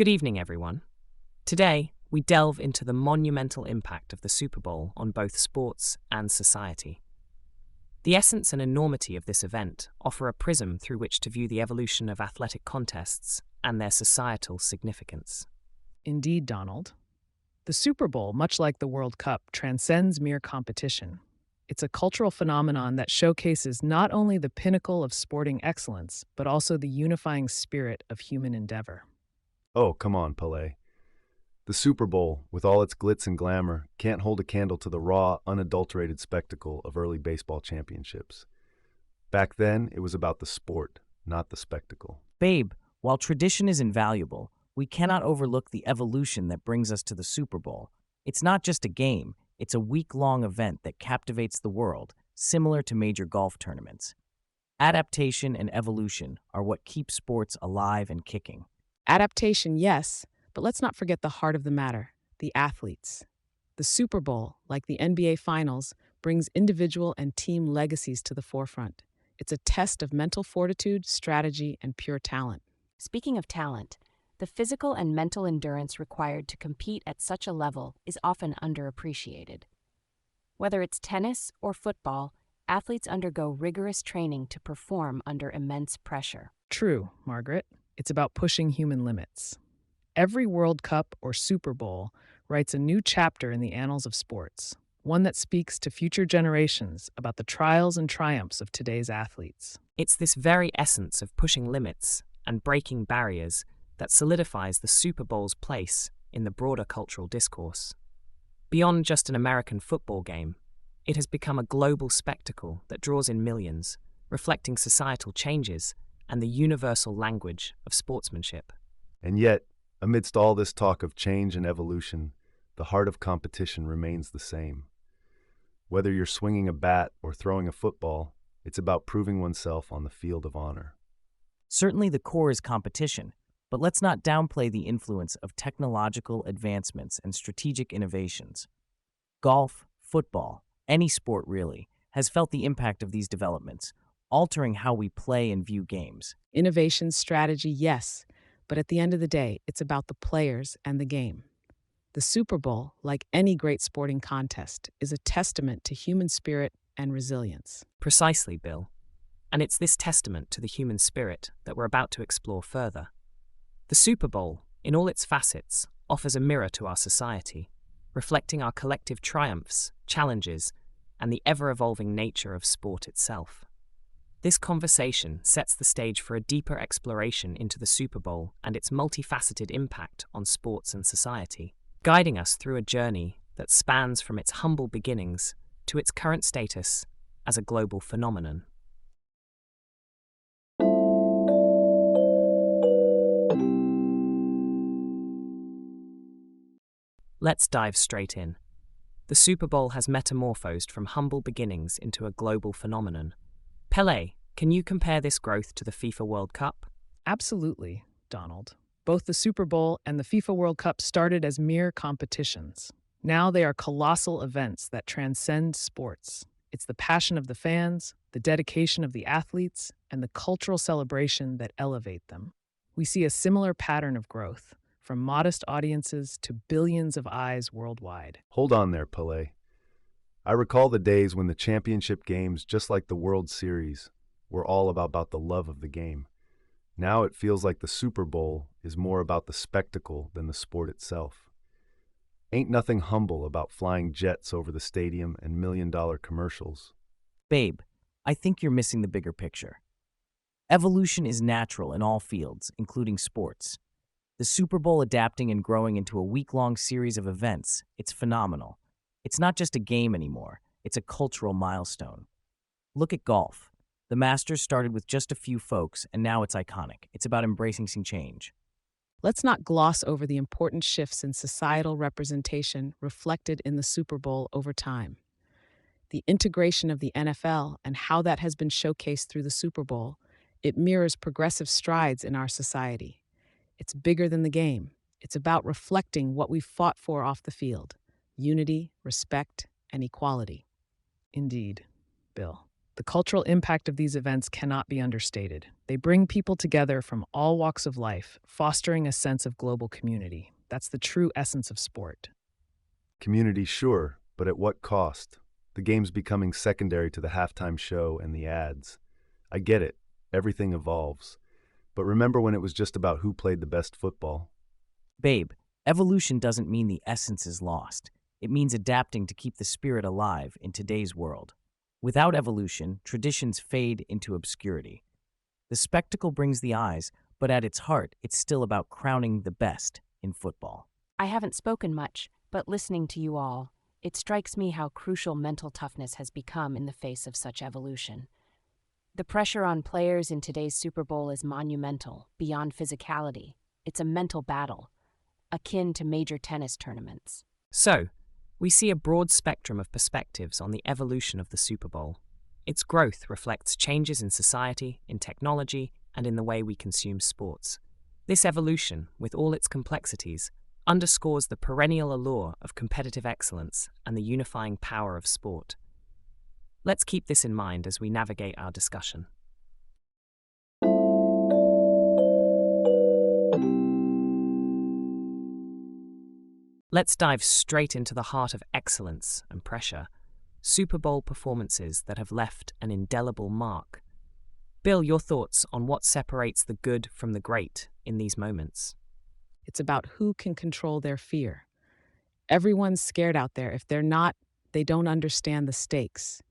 Good evening, everyone. Today, we delve into the monumental impact of the Super Bowl on both sports and society. The essence and enormity of this event offer a prism through which to view the evolution of athletic contests and their societal significance. Indeed, Donald. The Super Bowl, much like the World Cup, transcends mere competition. It's a cultural phenomenon that showcases not only the pinnacle of sporting excellence, but also the unifying spirit of human endeavor. Oh, come on, Pelé. The Super Bowl, with all its glitz and glamour, can't hold a candle to the raw, unadulterated spectacle of early baseball championships. Back then, it was about the sport, not the spectacle. Babe, while tradition is invaluable, we cannot overlook the evolution that brings us to the Super Bowl. It's not just a game, it's a week-long event that captivates the world, similar to major golf tournaments. Adaptation and evolution are what keep sports alive and kicking. Adaptation, yes, but let's not forget the heart of the matter, the athletes. The Super Bowl, like the NBA Finals, brings individual and team legacies to the forefront. It's a test of mental fortitude, strategy, and pure talent. Speaking of talent, the physical and mental endurance required to compete at such a level is often underappreciated. Whether it's tennis or football, athletes undergo rigorous training to perform under immense pressure. True, Margaret. It's about pushing human limits. Every World Cup or Super Bowl writes a new chapter in the annals of sports, one that speaks to future generations about the trials and triumphs of today's athletes. It's this very essence of pushing limits and breaking barriers that solidifies the Super Bowl's place in the broader cultural discourse. Beyond just an American football game, it has become a global spectacle that draws in millions, reflecting societal changes and the universal language of sportsmanship. And yet, amidst all this talk of change and evolution, the heart of competition remains the same. Whether you're swinging a bat or throwing a football, it's about proving oneself on the field of honor. Certainly the core is competition, but let's not downplay the influence of technological advancements and strategic innovations. Golf, football, any sport really, has felt the impact of these developments, altering how we play and view games. Innovation, strategy, yes, but at the end of the day, it's about the players and the game. The Super Bowl, like any great sporting contest, is a testament to human spirit and resilience. Precisely, Bill. And it's this testament to the human spirit that we're about to explore further. The Super Bowl, in all its facets, offers a mirror to our society, reflecting our collective triumphs, challenges, and the ever-evolving nature of sport itself. This conversation sets the stage for a deeper exploration into the Super Bowl and its multifaceted impact on sports and society, guiding us through a journey that spans from its humble beginnings to its current status as a global phenomenon. Let's dive straight in. The Super Bowl has metamorphosed from humble beginnings into a global phenomenon. Pelé, can you compare this growth to the FIFA World Cup? Absolutely, Donald. Both the Super Bowl and the FIFA World Cup started as mere competitions. Now they are colossal events that transcend sports. It's the passion of the fans, the dedication of the athletes, and the cultural celebration that elevate them. We see a similar pattern of growth, from modest audiences to billions of eyes worldwide. Hold on there, Pelé. I recall the days when the championship games, just like the World Series, were all about the love of the game. Now it feels like the Super Bowl is more about the spectacle than the sport itself. Ain't nothing humble about flying jets over the stadium and million-dollar commercials. Babe, I think you're missing the bigger picture. Evolution is natural in all fields, including sports. The Super Bowl adapting and growing into a week-long series of events, it's phenomenal. It's not just a game anymore, it's a cultural milestone. Look at golf. The Masters started with just a few folks, and now it's iconic. It's about embracing some change. Let's not gloss over the important shifts in societal representation reflected in the Super Bowl over time. The integration of the NFL and how that has been showcased through the Super Bowl, it mirrors progressive strides in our society. It's bigger than the game. It's about reflecting what we've fought for off the field: unity, respect, and equality. Indeed, Bill. The The cultural impact of these events cannot be understated. They bring people together from all walks of life, fostering a sense of global community. That's the true essence of sport. Community, sure, but at what cost? The game's becoming secondary to the halftime show and the ads. I get it. Everything evolves. But remember when it was just about who played the best football? Babe, evolution doesn't mean the essence is lost. It means adapting to keep the spirit alive in today's world. Without evolution, traditions fade into obscurity. The spectacle brings the eyes, but at its heart, it's still about crowning the best in football. I haven't spoken much, but listening to you all, it strikes me how crucial mental toughness has become in the face of such evolution. The pressure on players in today's Super Bowl is monumental, beyond physicality. It's a mental battle, akin to major tennis tournaments. So, we see a broad spectrum of perspectives on the evolution of the Super Bowl. Its growth reflects changes in society, in technology, and in the way we consume sports. This evolution, with all its complexities, underscores the perennial allure of competitive excellence and the unifying power of sport. Let's keep this in mind as we navigate our discussion. Let's dive straight into the heart of excellence and pressure, Super Bowl performances that have left an indelible mark. Bill, your thoughts on what separates the good from the great in these moments? It's about who can control their fear. Everyone's scared out there. If they're not, they don't understand the stakes.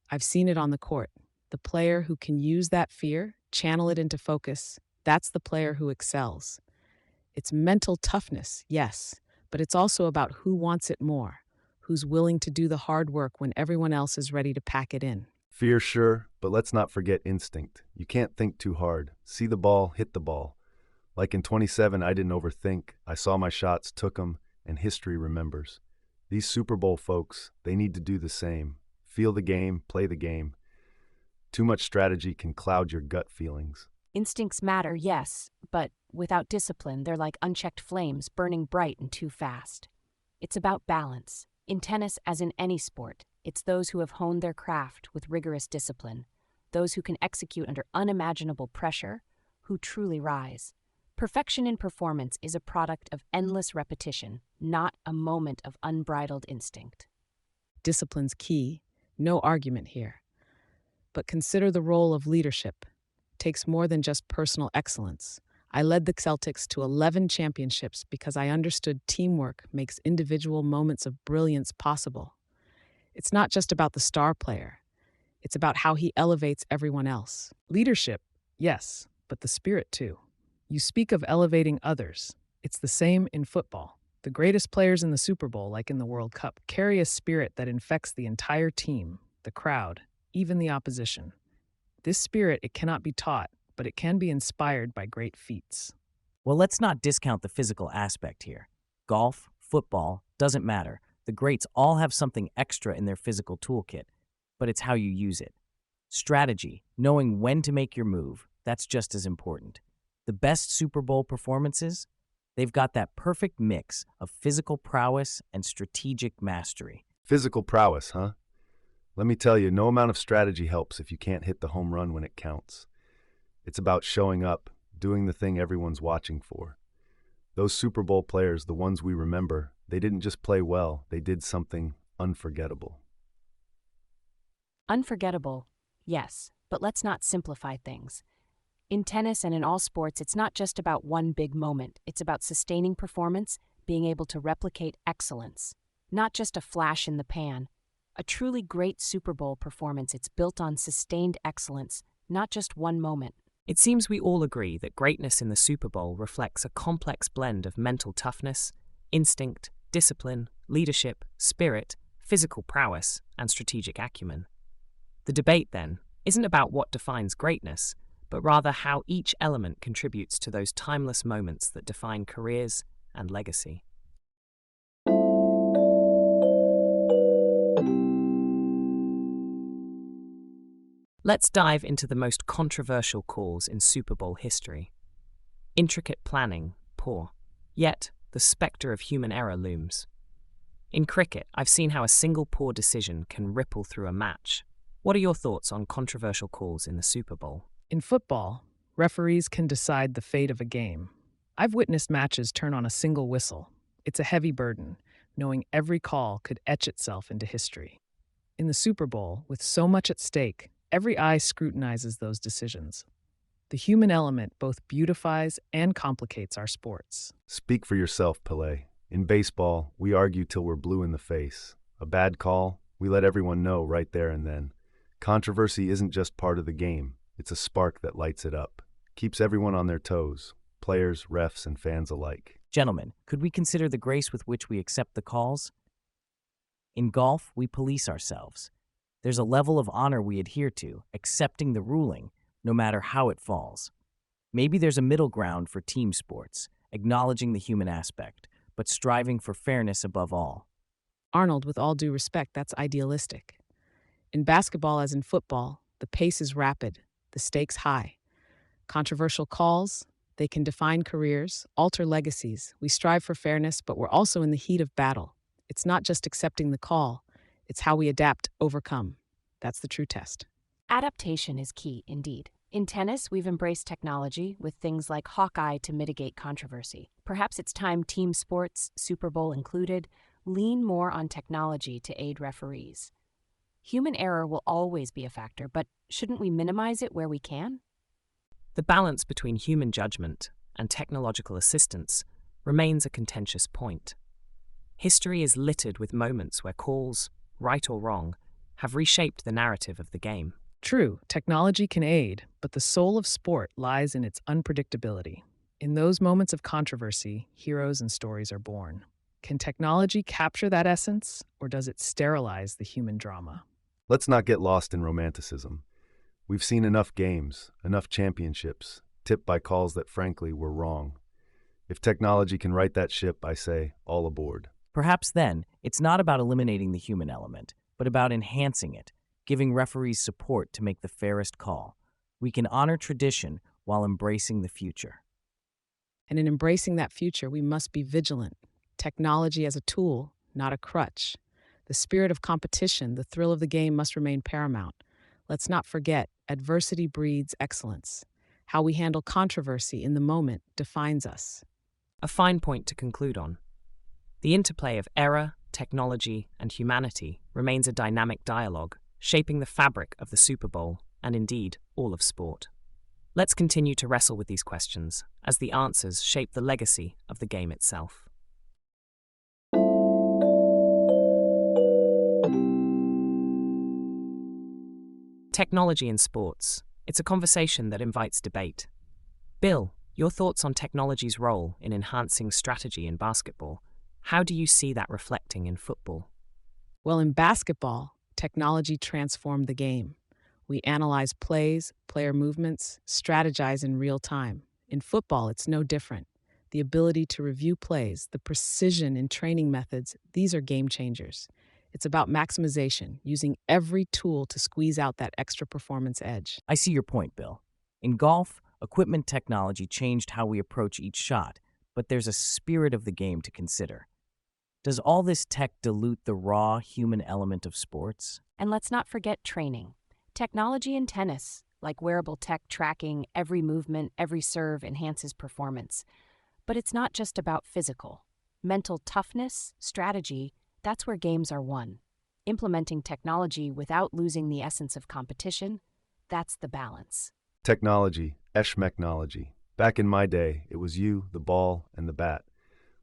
I've seen it on the court. The player who can use that fear, channel it into focus, that's the player who excels. It's mental toughness, yes, but it's also about who wants it more, who's willing to do the hard work when everyone else is ready to pack it in. Fear, sure, but let's not forget instinct. You can't think too hard. See the ball, hit the ball. Like in 27, I didn't overthink. I saw my shots, took them, and history remembers. These Super Bowl folks, they need to do the same. Feel the game, play the game. Too much strategy can cloud your gut feelings. Instincts matter, yes, but without discipline, they're like unchecked flames burning bright and too fast. It's about balance. In tennis, as in any sport, it's those who have honed their craft with rigorous discipline, those who can execute under unimaginable pressure, who truly rise. Perfection in performance is a product of endless repetition, not a moment of unbridled instinct. Discipline's key, no argument here. But consider the role of leadership. It takes more than just personal excellence. I led the Celtics to 11 championships because I understood teamwork makes individual moments of brilliance possible. It's not just about the star player. It's about how he elevates everyone else. Leadership, yes, but the spirit too. You speak of elevating others. It's the same in football. The greatest players in the Super Bowl, like in the World Cup, carry a spirit that infects the entire team, the crowd, even the opposition. This spirit, it cannot be taught, but it can be inspired by great feats. Well, let's not discount the physical aspect here. Golf, football, doesn't matter. The greats all have something extra in their physical toolkit, but it's how you use it. Strategy, knowing when to make your move, that's just as important. The best Super Bowl performances, they've got that perfect mix of physical prowess and strategic mastery. Physical prowess, huh? Let me tell you, no amount of strategy helps if you can't hit the home run when it counts. It's about showing up, doing the thing everyone's watching for. Those Super Bowl players, the ones we remember, they didn't just play well, they did something unforgettable. Unforgettable, yes, but let's not simplify things. In tennis and in all sports, it's not just about one big moment. It's about sustaining performance, being able to replicate excellence. Not just a flash in the pan. A truly great Super Bowl performance, it's built on sustained excellence, not just one moment. It seems we all agree that greatness in the Super Bowl reflects a complex blend of mental toughness, instinct, discipline, leadership, spirit, physical prowess, and strategic acumen. The debate, then, isn't about what defines greatness, but rather how each element contributes to those timeless moments that define careers and legacy. Let's dive into the most controversial calls in Super Bowl history. Intricate planning, poor. Yet, the spectre of human error looms. In cricket, I've seen how a single poor decision can ripple through a match. What are your thoughts on controversial calls in the Super Bowl? In football, referees can decide the fate of a game. I've witnessed matches turn on a single whistle. It's a heavy burden, knowing every call could etch itself into history. In the Super Bowl, with so much at stake, every eye scrutinizes those decisions. The human element both beautifies and complicates our sports. Speak for yourself, Pelé. In baseball, we argue till we're blue in the face. A bad call, we let everyone know right there and then. Controversy isn't just part of the game. It's a spark that lights it up. Keeps everyone on their toes, players, refs, and fans alike. Gentlemen, could we consider the grace with which we accept the calls? In golf, we police ourselves. There's a level of honor we adhere to, accepting the ruling, no matter how it falls. Maybe there's a middle ground for team sports, acknowledging the human aspect, but striving for fairness above all. Arnold, with all due respect, that's idealistic. In basketball, as in football, the pace is rapid, the stakes high. Controversial calls, they can define careers, alter legacies. We strive for fairness, but we're also in the heat of battle. It's not just accepting the call, it's how we adapt, overcome. That's the true test. Adaptation is key, indeed. In tennis, we've embraced technology with things like Hawkeye to mitigate controversy. Perhaps it's time team sports, Super Bowl included, lean more on technology to aid referees. Human error will always be a factor, but shouldn't we minimize it where we can? The balance between human judgment and technological assistance remains a contentious point. History is littered with moments where calls, right or wrong, have reshaped the narrative of the game. True, technology can aid, but the soul of sport lies in its unpredictability. In those moments of controversy, heroes and stories are born. Can technology capture that essence, or does it sterilize the human drama? Let's not get lost in romanticism. We've seen enough games, enough championships, tipped by calls that frankly were wrong. If technology can right that ship, I say, all aboard. Perhaps then, it's not about eliminating the human element, but about enhancing it, giving referees support to make the fairest call. We can honor tradition while embracing the future. And in embracing that future, we must be vigilant. Technology as a tool, not a crutch. The spirit of competition, the thrill of the game must remain paramount. Let's not forget, adversity breeds excellence. How we handle controversy in the moment defines us. A fine point to conclude on. The interplay of error, technology, and humanity remains a dynamic dialogue, shaping the fabric of the Super Bowl and indeed all of sport. Let's continue to wrestle with these questions as the answers shape the legacy of the game itself. Technology in sports. It's a conversation that invites debate. Bill, your thoughts on technology's role in enhancing strategy in basketball. How do you see that reflecting in football? Well, in basketball, technology transformed the game. We analyze plays, player movements, strategize in real time. In football, it's no different. The ability to review plays, the precision in training methods, these are game changers. It's about maximization, using every tool to squeeze out that extra performance edge. I see your point, Bill. In golf, equipment technology changed how we approach each shot, but there's a spirit of the game to consider. Does all this tech dilute the raw human element of sports? And let's not forget training. Technology in tennis, like wearable tech tracking every movement, every serve, enhances performance. But it's not just about physical. Mental toughness, strategy, that's where games are won. Implementing technology without losing the essence of competition, that's the balance. Technology, eschmechnology. Back in my day, it was you, the ball, and the bat.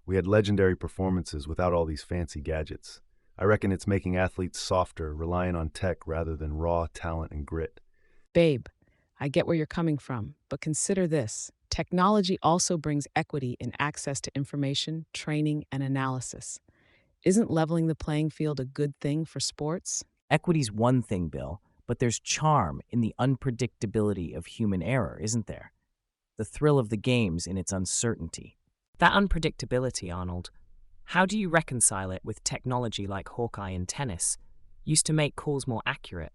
We had legendary performances without all these fancy gadgets. I reckon it's making athletes softer, relying on tech rather than raw talent and grit. Babe, I get where you're coming from, but consider this. Technology also brings equity in access to information, training, and analysis. Isn't leveling the playing field a good thing for sports? Equity's one thing, Bill, but there's charm in the unpredictability of human error, isn't there? The thrill of the game's in its uncertainty. That unpredictability, Arnold, how do you reconcile it with technology like Hawkeye in tennis, used to make calls more accurate?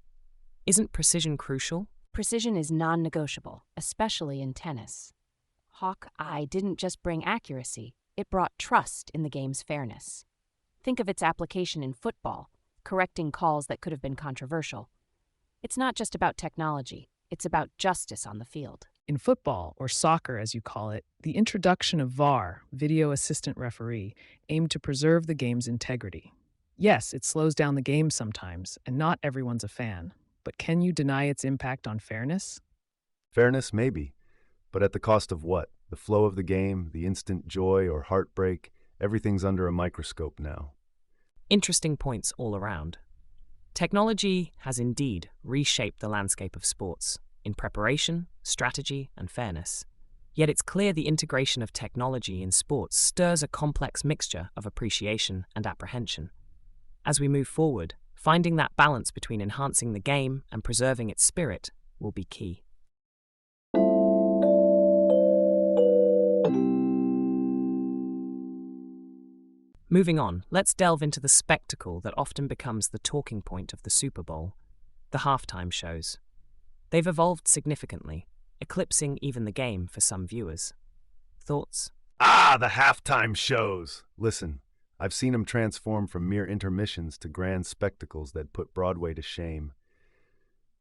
Isn't precision crucial? Precision is non-negotiable, especially in tennis. Hawkeye didn't just bring accuracy, it brought trust in the game's fairness. Think of its application in football, correcting calls that could have been controversial. It's not just about technology, it's about justice on the field. In football, or soccer as you call it, the introduction of VAR, video assistant referee, aimed to preserve the game's integrity. Yes, it slows down the game sometimes, and not everyone's a fan. But can you deny its impact on fairness? Fairness, maybe. But at the cost of what? The flow of the game, the instant joy or heartbreak, everything's under a microscope now. Interesting points all around. Technology has indeed reshaped the landscape of sports in preparation, strategy, and fairness. Yet it's clear the integration of technology in sports stirs a complex mixture of appreciation and apprehension. As we move forward, finding that balance between enhancing the game and preserving its spirit will be key. Moving on, let's delve into the spectacle that often becomes the talking point of the Super Bowl, the halftime shows. They've evolved significantly, eclipsing even the game for some viewers. Thoughts? Ah, the halftime shows! Listen, I've seen them transform from mere intermissions to grand spectacles that put Broadway to shame.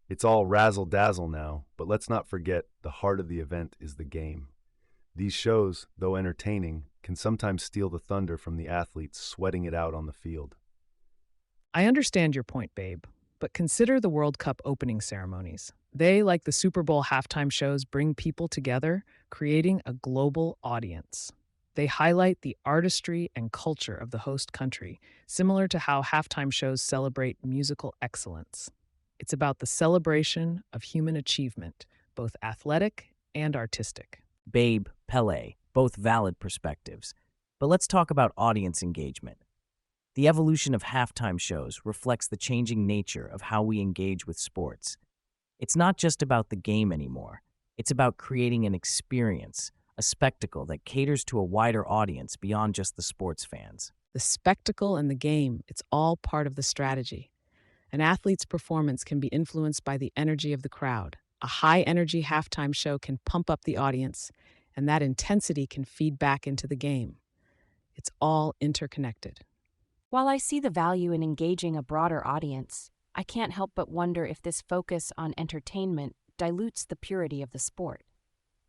It's all razzle-dazzle now, but let's not forget the heart of the event is the game. These shows, though entertaining, can sometimes steal the thunder from the athletes sweating it out on the field. I understand your point, babe, but consider the World Cup opening ceremonies. They, like the Super Bowl halftime shows, bring people together, creating a global audience. They highlight the artistry and culture of the host country, similar to how halftime shows celebrate musical excellence. It's about the celebration of human achievement, both athletic and artistic. Babe, Pelé, both valid perspectives. But let's talk about audience engagement. The evolution of halftime shows reflects the changing nature of how we engage with sports. It's not just about the game anymore. It's about creating an experience, a spectacle that caters to a wider audience beyond just the sports fans. The spectacle and the game, it's all part of the strategy. An athlete's performance can be influenced by the energy of the crowd. A high-energy halftime show can pump up the audience, and that intensity can feed back into the game. It's all interconnected. While I see the value in engaging a broader audience, I can't help but wonder if this focus on entertainment dilutes the purity of the sport.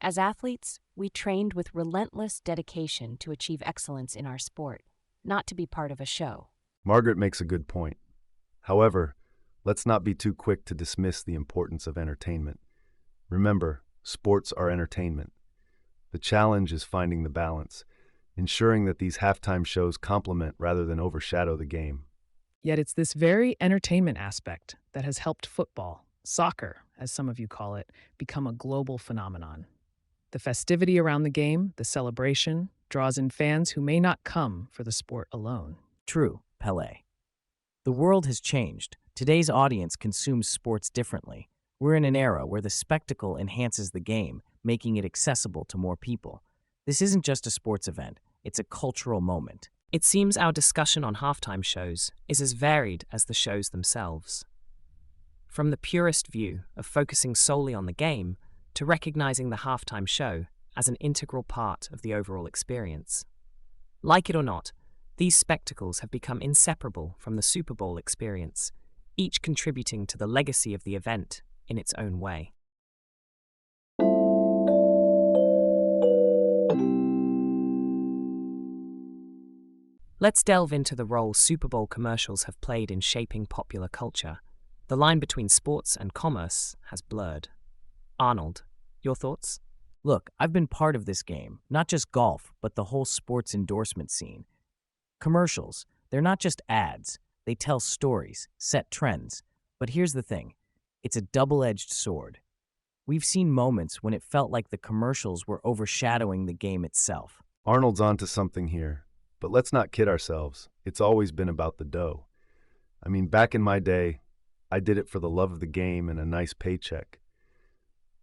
As athletes, we trained with relentless dedication to achieve excellence in our sport, not to be part of a show. Margaret makes a good point. However, let's not be too quick to dismiss the importance of entertainment. Remember, sports are entertainment. The challenge is finding the balance, ensuring that these halftime shows complement rather than overshadow the game. Yet it's this very entertainment aspect that has helped football, soccer, as some of you call it, become a global phenomenon. The festivity around the game, the celebration, draws in fans who may not come for the sport alone. True, Pelé. The world has changed. Today's audience consumes sports differently. We're in an era where the spectacle enhances the game, making it accessible to more people. This isn't just a sports event, it's a cultural moment. It seems our discussion on halftime shows is as varied as the shows themselves. From the purest view of focusing solely on the game to recognizing the halftime show as an integral part of the overall experience. Like it or not, these spectacles have become inseparable from the Super Bowl experience, each contributing to the legacy of the event in its own way. Let's delve into the role Super Bowl commercials have played in shaping popular culture. The line between sports and commerce has blurred. Arnold, your thoughts? Look, I've been part of this game, not just golf, but the whole sports endorsement scene. Commercials, they're not just ads. They tell stories, set trends. But here's the thing, it's a double-edged sword. We've seen moments when it felt like the commercials were overshadowing the game itself. Arnold's onto something here, but let's not kid ourselves. It's always been about the dough. I mean, back in my day, I did it for the love of the game and a nice paycheck.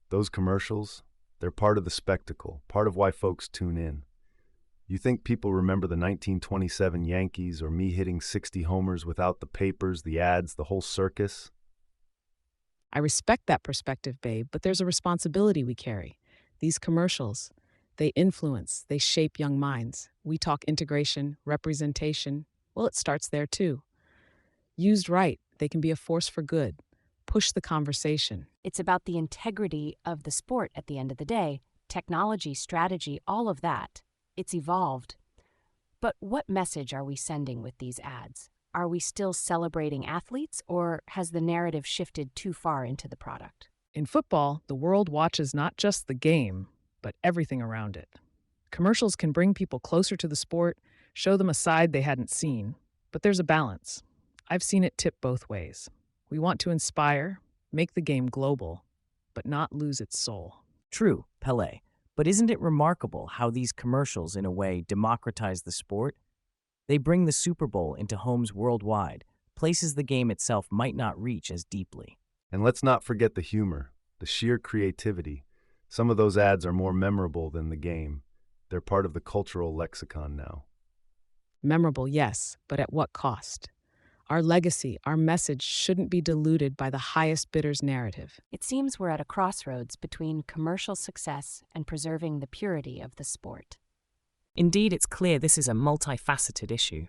Those commercials, they're part of the spectacle, part of why folks tune in. You think people remember the 1927 Yankees or me hitting 60 homers without the papers, the ads, the whole circus? I respect that perspective, babe, but there's a responsibility we carry. These commercials, they influence, they shape young minds. We talk integration, representation. Well, it starts there too. Used right, they can be a force for good. push the conversation. It's about the integrity of the sport at the end of the day. Technology, strategy, all of that. It's evolved. But what message are we sending with these ads? Are we still celebrating athletes, or has the narrative shifted too far into the product? In football, the world watches not just the game, but everything around it. Commercials can bring people closer to the sport, show them a side they hadn't seen, but there's a balance. I've seen it tip both ways. We want to inspire, make the game global, but not lose its soul. True, Pelé. But isn't it remarkable how these commercials, in a way, democratize the sport? They bring the Super Bowl into homes worldwide, places the game itself might not reach as deeply. And let's not forget the humor, the sheer creativity. Some of those ads are more memorable than the game. They're part of the cultural lexicon now. Memorable, yes, but at what cost? Our legacy, our message shouldn't be diluted by the highest bidder's narrative. It seems we're at a crossroads between commercial success and preserving the purity of the sport. Indeed, it's clear this is a multifaceted issue.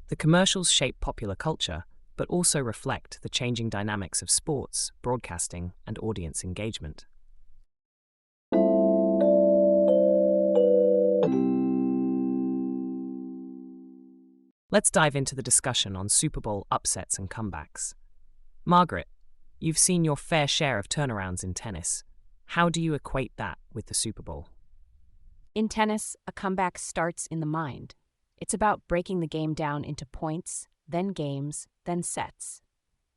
The commercials shape popular culture, but also reflect the changing dynamics of sports, broadcasting, and audience engagement. Let's dive into the discussion on Super Bowl upsets and comebacks. Margaret, you've seen your fair share of turnarounds in tennis. How do you equate that with the Super Bowl? In tennis, a comeback starts in the mind. It's about breaking the game down into points, then games, then sets.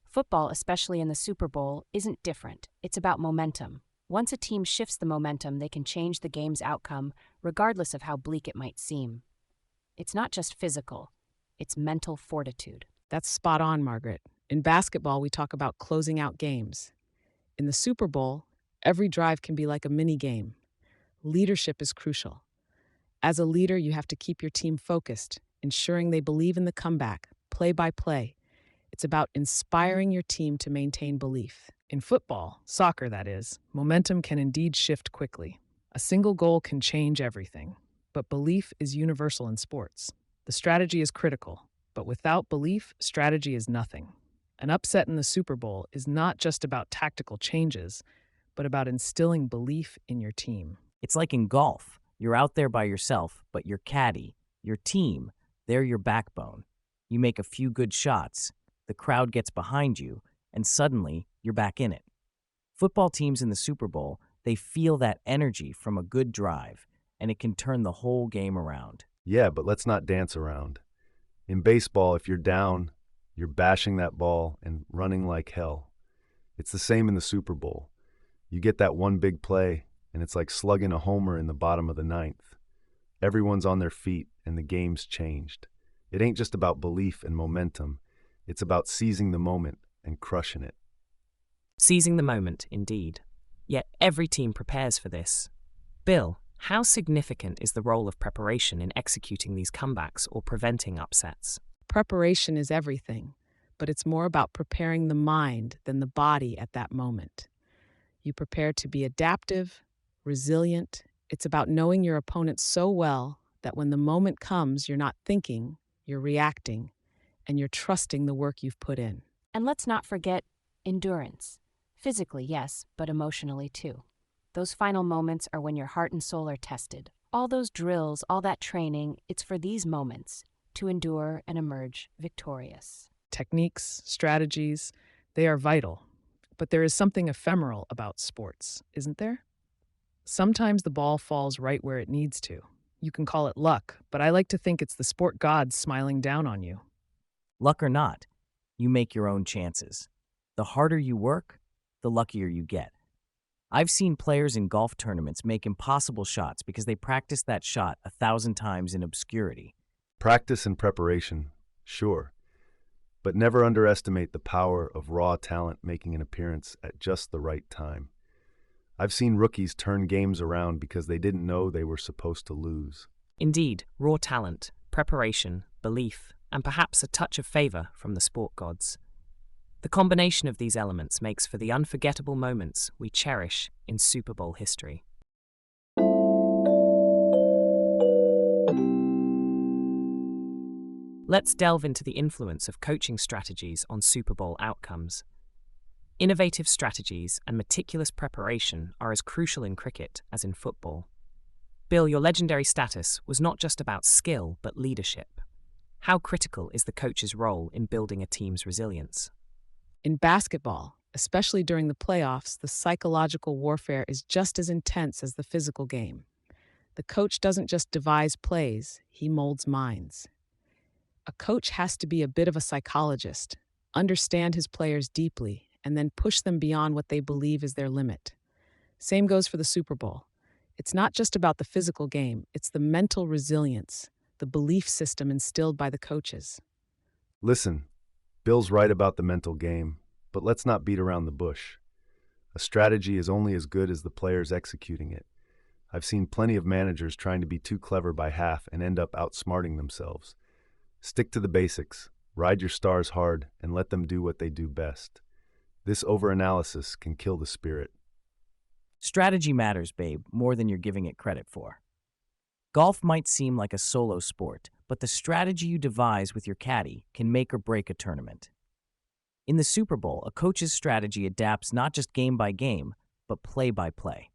Football, especially in the Super Bowl, isn't different. It's about momentum. Once a team shifts the momentum, they can change the game's outcome, regardless of how bleak it might seem. It's not just physical, it's mental fortitude. That's spot on, Margaret. In basketball, we talk about closing out games. In the Super Bowl, every drive can be like a mini game. Leadership is crucial. As a leader, you have to keep your team focused, ensuring they believe in the comeback, play by play. It's about inspiring your team to maintain belief. In football, soccer that is, momentum can indeed shift quickly. A single goal can change everything. But belief is universal in sports. The strategy is critical, but without belief, strategy is nothing. An upset in the Super Bowl is not just about tactical changes, but about instilling belief in your team. It's like in golf. You're out there by yourself, but your caddy, your team, they're your backbone. You make a few good shots, the crowd gets behind you, and suddenly you're back in it. Football teams in the Super Bowl, they feel that energy from a good drive, and it can turn the whole game around. Yeah, but let's not dance around. In baseball, if you're down, you're bashing that ball and running like hell. It's the same in the Super Bowl. You get that one big play, and it's like slugging a homer in the bottom of the ninth. Everyone's on their feet, and the game's changed. It ain't just about belief and momentum. It's about seizing the moment and crushing it. Seizing the moment, indeed. Yet every team prepares for this. Bill, how significant is the role of preparation in executing these comebacks or preventing upsets? Preparation is everything, but it's more about preparing the mind than the body at that moment. You prepare to be adaptive, resilient. It's about knowing your opponent so well that when the moment comes, you're not thinking, you're reacting, and you're trusting the work you've put in. And let's not forget endurance. Physically, yes, but emotionally too. Those final moments are when your heart and soul are tested. All those drills, all that training, it's for these moments to endure and emerge victorious. Techniques, strategies, they are vital. But there is something ephemeral about sports, isn't there? Sometimes the ball falls right where it needs to. You can call it luck, but I like to think it's the sport gods smiling down on you. Luck or not, you make your own chances. The harder you work, the luckier you get. I've seen players in golf tournaments make impossible shots because they practiced that shot 1,000 times in obscurity. Practice and preparation, sure. But never underestimate the power of raw talent making an appearance at just the right time. I've seen rookies turn games around because they didn't know they were supposed to lose. Indeed, raw talent, preparation, belief, and perhaps a touch of favor from the sport gods. The combination of these elements makes for the unforgettable moments we cherish in Super Bowl history. Let's delve into the influence of coaching strategies on Super Bowl outcomes. Innovative strategies and meticulous preparation are as crucial in cricket as in football. Bill, your legendary status was not just about skill, but leadership. How critical is the coach's role in building a team's resilience? In basketball, especially during the playoffs, the psychological warfare is just as intense as the physical game. The coach doesn't just devise plays, he molds minds. A coach has to be a bit of a psychologist, understand his players deeply, and then push them beyond what they believe is their limit. Same goes for the Super Bowl. It's not just about the physical game, it's the mental resilience, the belief system instilled by the coaches. Listen, Bill's right about the mental game, but let's not beat around the bush. A strategy is only as good as the players executing it. I've seen plenty of managers trying to be too clever by half and end up outsmarting themselves. Stick to the basics, ride your stars hard, and let them do what they do best. This overanalysis can kill the spirit. Strategy matters, babe, more than you're giving it credit for. Golf might seem like a solo sport, but the strategy you devise with your caddy can make or break a tournament. In the Super Bowl, a coach's strategy adapts not just game by game, but play by play.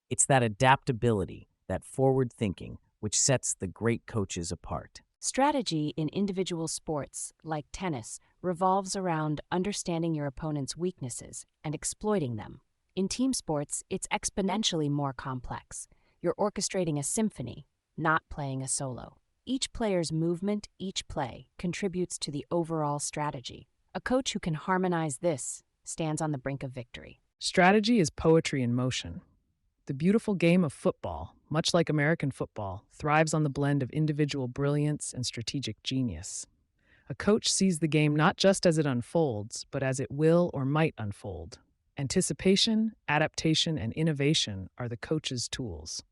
It's that adaptability, that forward thinking, which sets the great coaches apart. Strategy in individual sports, like tennis, revolves around understanding your opponent's weaknesses and exploiting them. In team sports, it's exponentially more complex. You're orchestrating a symphony, not playing a solo. Each player's movement, each play, contributes to the overall strategy. A coach who can harmonize this stands on the brink of victory. Strategy is poetry in motion. The beautiful game of football, much like American football, thrives on the blend of individual brilliance and strategic genius. A coach sees the game not just as it unfolds, but as it will or might unfold. Anticipation, adaptation, and innovation are the coach's tools.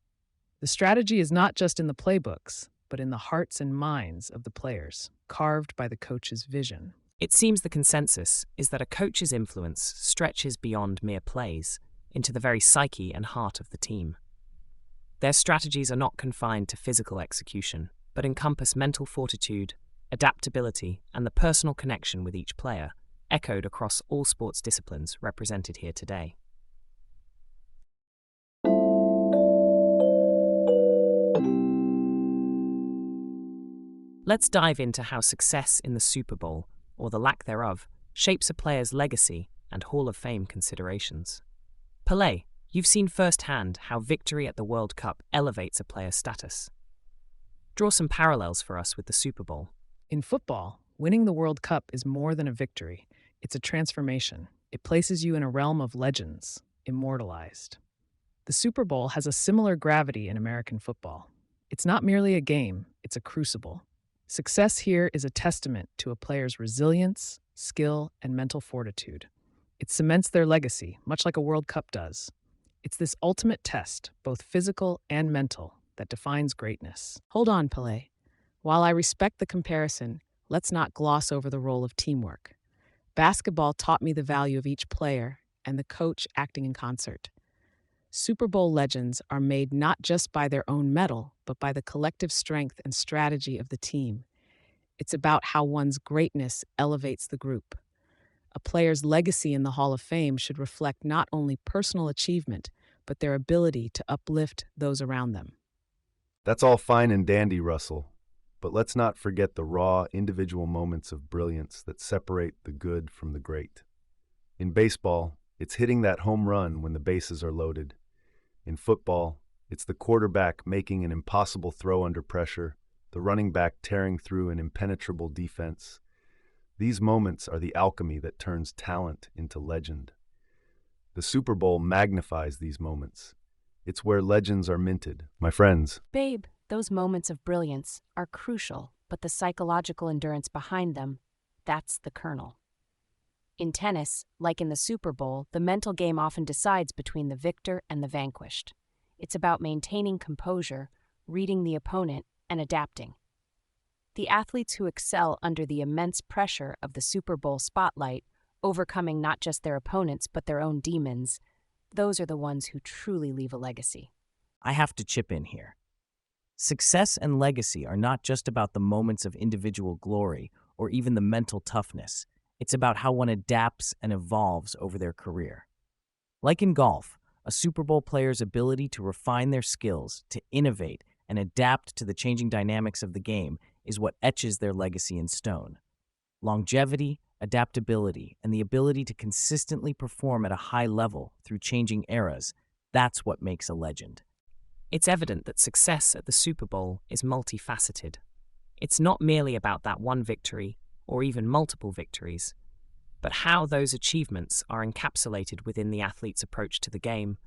The strategy is not just in the playbooks, but in the hearts and minds of the players, carved by the coach's vision. It seems the consensus is that a coach's influence stretches beyond mere plays into the very psyche and heart of the team. Their strategies are not confined to physical execution, but encompass mental fortitude, adaptability, and the personal connection with each player, echoed across all sports disciplines represented here today. Let's dive into how success in the Super Bowl, or the lack thereof, shapes a player's legacy and Hall of Fame considerations. Pelé, you've seen firsthand how victory at the World Cup elevates a player's status. Draw some parallels for us with the Super Bowl. In football, winning the World Cup is more than a victory. It's a transformation. It places you in a realm of legends, immortalized. The Super Bowl has a similar gravity in American football. It's not merely a game, it's a crucible. Success here is a testament to a player's resilience, skill, and mental fortitude. It cements their legacy, much like a World Cup does. It's this ultimate test, both physical and mental, that defines greatness. Hold on, Pelé. While I respect the comparison, let's not gloss over the role of teamwork. Basketball taught me the value of each player and the coach acting in concert. Super Bowl legends are made not just by their own medal, but by the collective strength and strategy of the team. It's about how one's greatness elevates the group. A player's legacy in the Hall of Fame should reflect not only personal achievement, but their ability to uplift those around them. That's all fine and dandy, Russell, but let's not forget the raw, individual moments of brilliance that separate the good from the great. In baseball, it's hitting that home run when the bases are loaded. In football, it's the quarterback making an impossible throw under pressure, the running back tearing through an impenetrable defense. These moments are the alchemy that turns talent into legend. The Super Bowl magnifies these moments. It's where legends are minted, my friends. Babe, those moments of brilliance are crucial, but the psychological endurance behind them, that's the kernel. In tennis, like in the Super Bowl, the mental game often decides between the victor and the vanquished. It's about maintaining composure, reading the opponent, and adapting. The athletes who excel under the immense pressure of the Super Bowl spotlight, overcoming not just their opponents but their own demons, those are the ones who truly leave a legacy. I have to chip in here. Success and legacy are not just about the moments of individual glory or even the mental toughness. It's about how one adapts and evolves over their career. Like in golf, a Super Bowl player's ability to refine their skills, to innovate, and adapt to the changing dynamics of the game is what etches their legacy in stone. Longevity, adaptability, and the ability to consistently perform at a high level through changing eras, that's what makes a legend. It's evident that success at the Super Bowl is multifaceted. It's not merely about that one victory, or even multiple victories, but how those achievements are encapsulated within the athlete's approach to the game,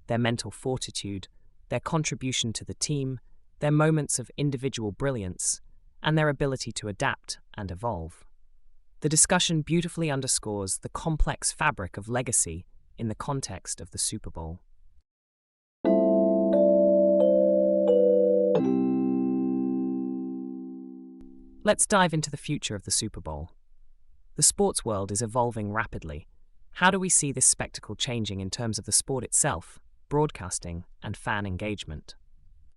their mental fortitude, their contribution to the team, their moments of individual brilliance, and their ability to adapt and evolve. The discussion beautifully underscores the complex fabric of legacy in the context of the Super Bowl. Let's dive into the future of the Super Bowl. The sports world is evolving rapidly. How do we see this spectacle changing in terms of the sport itself, broadcasting, and fan engagement?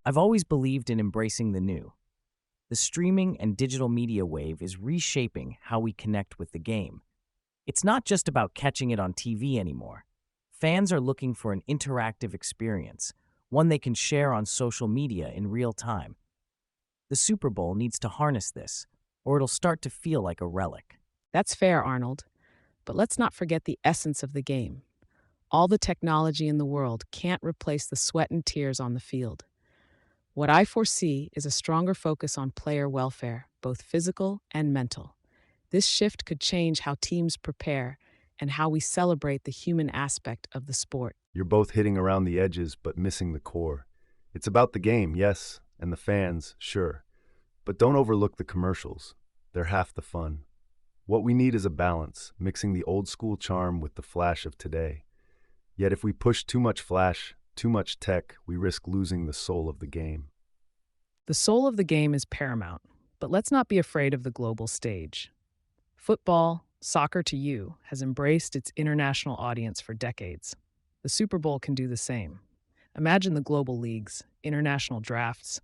I've always believed in embracing the new. The streaming and digital media wave is reshaping how we connect with the game. It's not just about catching it on TV anymore. Fans are looking for an interactive experience, one they can share on social media in real time. The Super Bowl needs to harness this, or it'll start to feel like a relic. That's fair, Arnold. But let's not forget the essence of the game. All the technology in the world can't replace the sweat and tears on the field. What I foresee is a stronger focus on player welfare, both physical and mental. This shift could change how teams prepare and how we celebrate the human aspect of the sport. You're both hitting around the edges but missing the core. It's about the game, yes, and the fans, sure. But don't overlook the commercials. They're half the fun. What we need is a balance, mixing the old school charm with the flash of today. Yet if we push too much flash, too much tech, we risk losing the soul of the game. The soul of the game is paramount, but let's not be afraid of the global stage. Football, soccer to you, has embraced its international audience for decades. The Super Bowl can do the same. Imagine the global leagues, international drafts.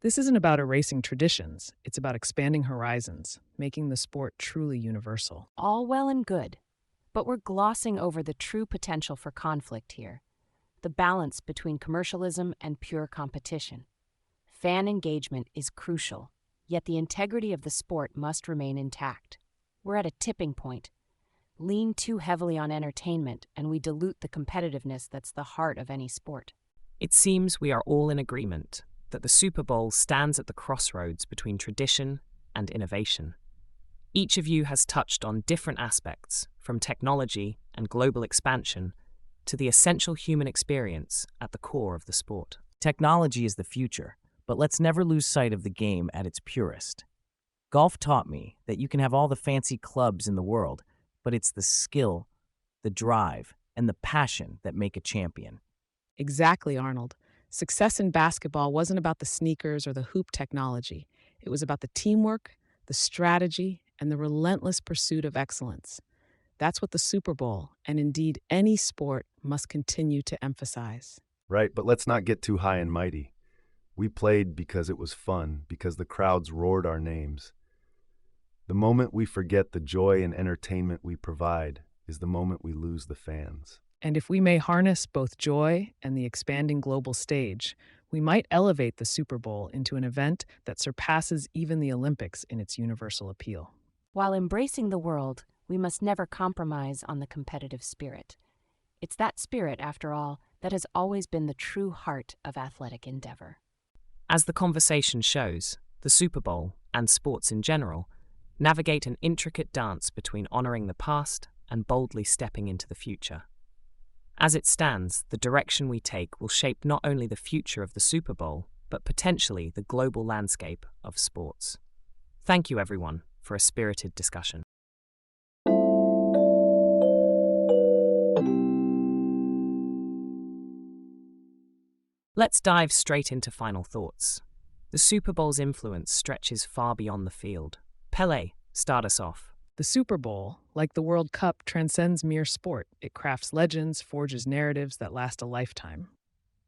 This isn't about erasing traditions, it's about expanding horizons, making the sport truly universal. All well and good, but we're glossing over the true potential for conflict here, the balance between commercialism and pure competition. Fan engagement is crucial, yet the integrity of the sport must remain intact. We're at a tipping point. Lean too heavily on entertainment, and we dilute the competitiveness that's the heart of any sport. It seems we are all in agreement that the Super Bowl stands at the crossroads between tradition and innovation. Each of you has touched on different aspects, from technology and global expansion to the essential human experience at the core of the sport. Technology is the future, but let's never lose sight of the game at its purest. Golf taught me that you can have all the fancy clubs in the world, but it's the skill, the drive, and the passion that make a champion. Exactly, Arnold. Success in basketball wasn't about the sneakers or the hoop technology. It was about the teamwork, the strategy, and the relentless pursuit of excellence. That's what the Super Bowl, and indeed any sport, must continue to emphasize. Right, but let's not get too high and mighty. We played because it was fun, because the crowds roared our names. The moment we forget the joy and entertainment we provide is the moment we lose the fans. And if we may harness both joy and the expanding global stage, we might elevate the Super Bowl into an event that surpasses even the Olympics in its universal appeal. While embracing the world, we must never compromise on the competitive spirit. It's that spirit, after all, that has always been the true heart of athletic endeavor. As the conversation shows, the Super Bowl, and sports in general, navigate an intricate dance between honoring the past and boldly stepping into the future. As it stands, the direction we take will shape not only the future of the Super Bowl, but potentially the global landscape of sports. Thank you, everyone, for a spirited discussion. Let's dive straight into final thoughts. The Super Bowl's influence stretches far beyond the field. Pelé, start us off. The Super Bowl, like the World Cup, transcends mere sport. It crafts legends, forges narratives that last a lifetime.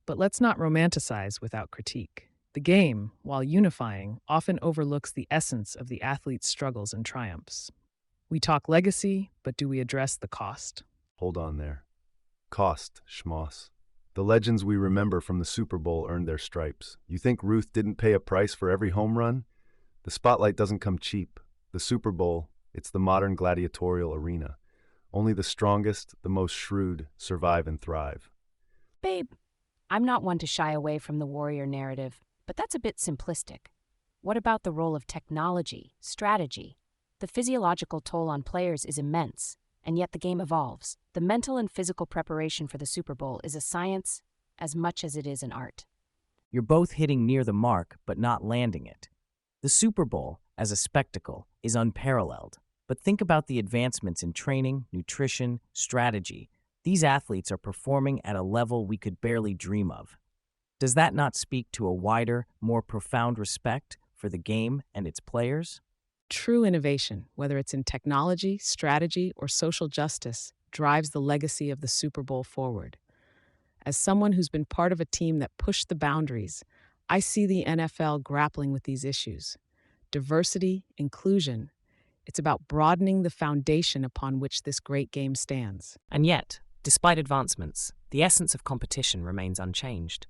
But let's not romanticize without critique. The game, while unifying, often overlooks the essence of the athlete's struggles and triumphs. We talk legacy, but do we address the cost? Hold on there. Cost, schmoss. The legends we remember from the Super Bowl earned their stripes. You think Ruth didn't pay a price for every home run? The spotlight doesn't come cheap. The Super Bowl, it's the modern gladiatorial arena. Only the strongest, the most shrewd, survive and thrive. Babe, I'm not one to shy away from the warrior narrative, but that's a bit simplistic. What about the role of technology, strategy? The physiological toll on players is immense, and yet the game evolves. The mental and physical preparation for the Super Bowl is a science as much as it is an art. You're both hitting near the mark, but not landing it. The Super Bowl, as a spectacle, is unparalleled. But think about the advancements in training, nutrition, strategy. These athletes are performing at a level we could barely dream of. Does that not speak to a wider, more profound respect for the game and its players? True innovation, whether it's in technology, strategy, or social justice, drives the legacy of the Super Bowl forward. As someone who's been part of a team that pushed the boundaries, I see the NFL grappling with these issues. Diversity, inclusion. It's about broadening the foundation upon which this great game stands. And yet, despite advancements, the essence of competition remains unchanged.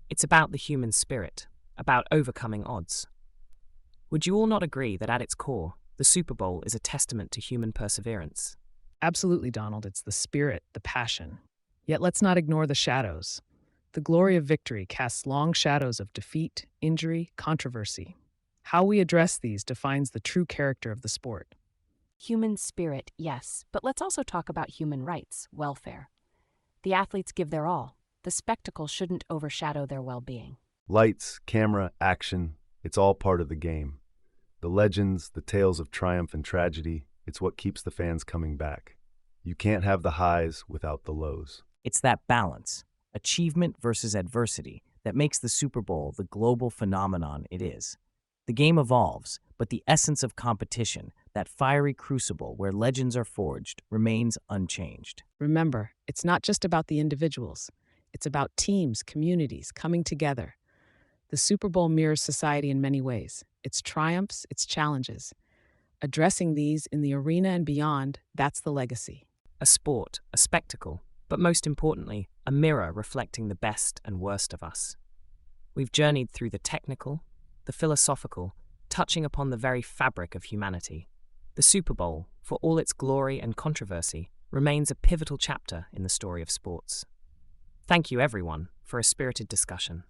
It's about the human spirit, about overcoming odds. Would you all not agree that at its core, the Super Bowl is a testament to human perseverance? Absolutely, Donald. It's the spirit, the passion. Yet let's not ignore the shadows. The glory of victory casts long shadows of defeat, injury, controversy. How we address these defines the true character of the sport. Human spirit, yes, but let's also talk about human rights, welfare. The athletes give their all. The spectacle shouldn't overshadow their well-being. Lights, camera, action, it's all part of the game. The legends, the tales of triumph and tragedy, it's what keeps the fans coming back. You can't have the highs without the lows. It's that balance, achievement versus adversity, that makes the Super Bowl the global phenomenon it is. The game evolves, but the essence of competition, that fiery crucible where legends are forged, remains unchanged. Remember, it's not just about the individuals. It's about teams, communities coming together. The Super Bowl mirrors society in many ways. Its triumphs, its challenges. Addressing these in the arena and beyond, that's the legacy. A sport, a spectacle, but most importantly, a mirror reflecting the best and worst of us. We've journeyed through the technical, the philosophical, touching upon the very fabric of humanity. The Super Bowl, for all its glory and controversy, remains a pivotal chapter in the story of sports. Thank you, everyone, for a spirited discussion.